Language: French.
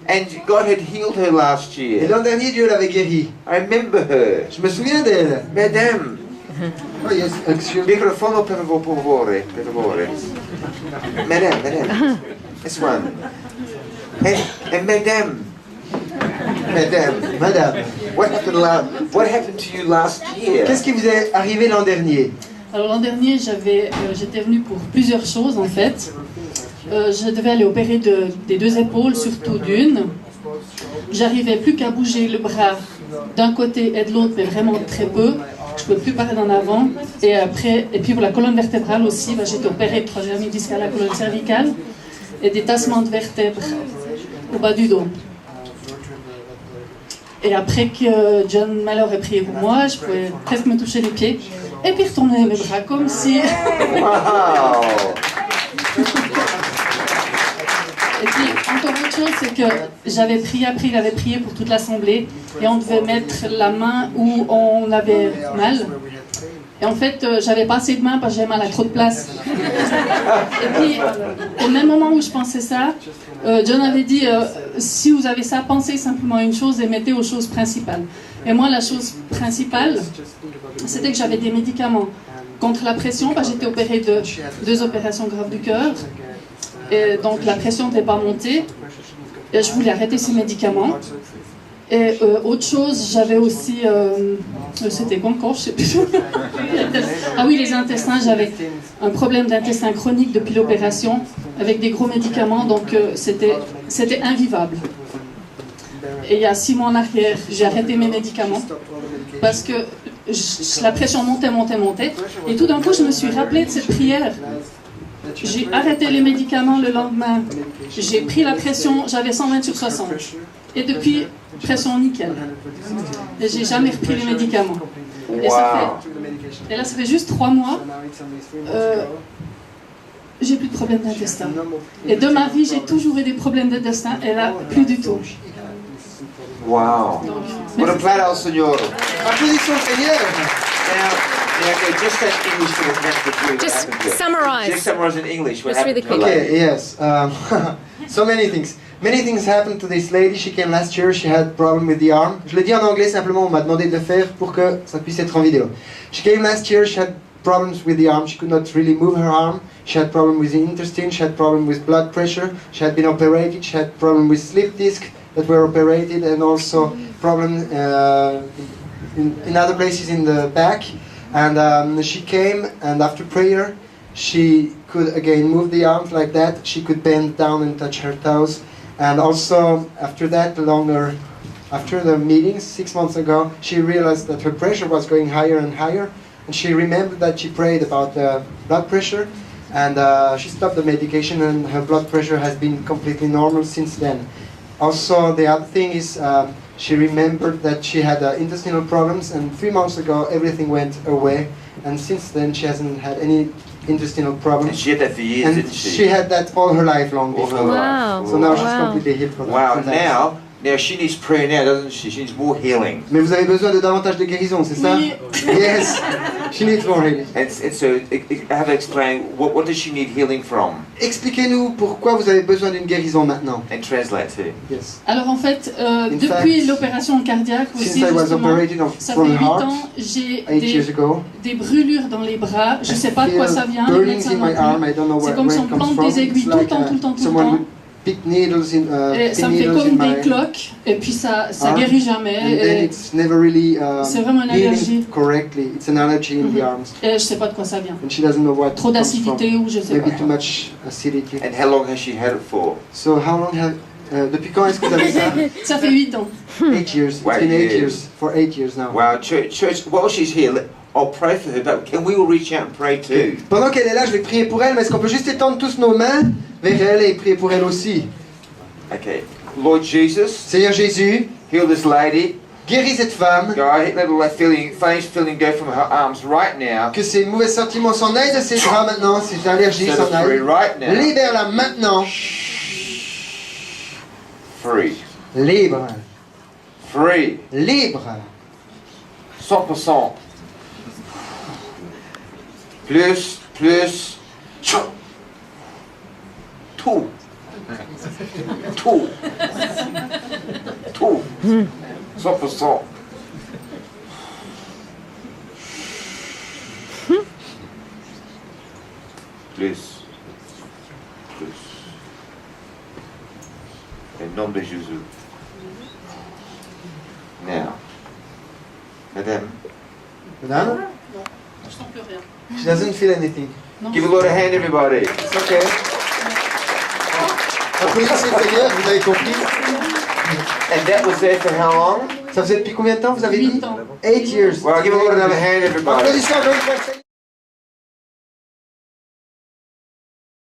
And God had healed her last Et year. l'an dernier, Dieu l'avait guérie. I remember her. Je me souviens d'elle. Madame, Oh, yes, excuse me. microfono per favore, per favore. Madame, this one. And Madame, Madame, what happened to you last year? qu'est-ce qui vous est arrivé l'an dernier? Alors l'an dernier, j'étais venue pour plusieurs choses en fait. Je devais aller opérer des deux épaules, surtout d'une. J'arrivais plus qu'à bouger le bras d'un côté et de l'autre, mais vraiment très peu. Je ne pouvais plus parler d'en avant. Et puis pour la colonne vertébrale aussi, j'étais opérée de troisième hernie discale à la colonne cervicale et des tassements de vertèbres au bas du dos. Et après que John Malheur ait prié pour moi, je pouvais presque me toucher les pieds et puis retourner mes bras comme si... Wow! Et puis, encore autre chose, c'est que j'avais prié, après il avait prié pour toute l'assemblée, et on devait mettre la main où on avait mal. Et en fait, j'avais pas assez de main parce que j'avais mal à trop de place. Et puis, au même moment où je pensais ça, John avait dit, si vous avez ça, pensez simplement à une chose et mettez aux choses principales. Et moi, la chose principale, c'était que j'avais des médicaments contre la pression, parce que j'étais opérée de 2 opérations graves du cœur. Et donc la pression n'était pas montée. Et je voulais arrêter ces médicaments. Et autre chose, j'avais aussi... c'était quoi encore? Je sais plus. Ah oui, les intestins. J'avais un problème d'intestin chronique depuis l'opération, avec des gros médicaments, donc c'était invivable. Et il y a 6 mois en arrière, j'ai arrêté mes médicaments, parce que la pression montait. Et tout d'un coup, je me suis rappelée de cette prière. J'ai arrêté les médicaments le lendemain. J'ai pris la pression, j'avais 120/60. Et depuis, pression nickel. Et j'ai jamais repris les médicaments. Et, et là, ça fait juste 3 mois. J'ai plus de problème d'intestin. Et de ma vie, j'ai toujours eu des problèmes d'intestin. Et là, plus du tout. Wow. Donc, Un applauso al Signore. Applaudissons le Seigneur. Just say English for the next few. Just summarize. Just summarize in English what Just happened really to her. Okay, yes. So many things. Many things happened to this lady. She came last year. She had problem with the arm. Je le dis en anglais simplement. On m'a demandé de le faire pour que ça puisse être en vidéo. She came last year. She had problems with the arm. She could not really move her arm. She had problem with the intestine. She had problem with blood pressure. She had been operated. She had problem with slip disc that were operated, and also problem in other places in the back. And she came, and after prayer, she could again move the arms like that. She could bend down and touch her toes. And also, after that, after the meeting 6 months ago, she realized that her pressure was going higher and higher. And she remembered that she prayed about the blood pressure. And she stopped the medication, and her blood pressure has been completely normal since then. Also, the other thing is she remembered that she had intestinal problems, and 3 months ago everything went away, and since then she hasn't had any intestinal problems. And she had that for years, And didn't she? she had that all her life long All her before. Wow. So now she's Wow. completely healed from Wow, from that. now she needs prayer now, doesn't she? She needs more healing. Mais vous avez besoin de davantage de guérison, c'est ça? Oui. Yes, she needs more healing. And so, I have to explain, what does she need healing from? Expliquez-nous pourquoi vous avez besoin d'une guérison maintenant. And translate too. Yes. Alors en fait, In depuis fact, l'opération cardiaque aussi, Since I was justement, operated ça from fait the 8 heart ans, j'ai 8 years ago, des brûlures dans les bras. Je ne sais pas de feel quoi ça vient. Les burnings médecins in non my arm. plus. I don't know C'est where, comme where si on it comes plante from. des aiguilles It's tout le like temps, tout le temps, tout le someone temps. would pick needles in, Et ça me fait needles comme in des my cloques. Et puis ça arm, guérit and jamais. then Et, it's never really c'est vraiment une healing allergie. correctly. It's an allergy in the Mhm. arms, et je ne sais pas de quoi ça vient. and she doesn't know what Trop it comes from. d'acidité ou je ne sais Maybe pas. too much acidity. And how long has she had it for? So how long have depuis quand est-ce que vous avez ça? Ça fait 8 ans. 8 years. It's Wow, been 8 years. years. For 8 years now. Wow, church, while she's here, I'll pray for her, but can we all reach out and pray too? Pendant qu'elle est là, je vais prier pour elle, mais est-ce qu'on peut juste étendre tous nos mains vers elle et prier pour elle aussi? Okay. Lord Jesus, Seigneur Jésus, heal this lady. guéris cette femme, God, let that faint feeling go from her arms right now. que ces mauvais sentiments s'en aillent de ses bras maintenant, ces allergies Set s'en her free aillent. right now. Libère-la maintenant. Free. Libre. Free. Libre. 100%. Plus. Tout. Tout. Tout. 100%. Plus. Au nom de Jésus. Now. Madame, Madame? Je sens plus rien. She doesn't feel anything. Non. give a lot of hand, everybody. It's okay. Applaudissez le Seigneur, vous avez compris. And that was there for how long? Ça faisait depuis combien de temps vous avez dit? 8 ans. 8 years. Well, give a lot of another hand, everybody. Applaudissez encore une fois le Seigneur.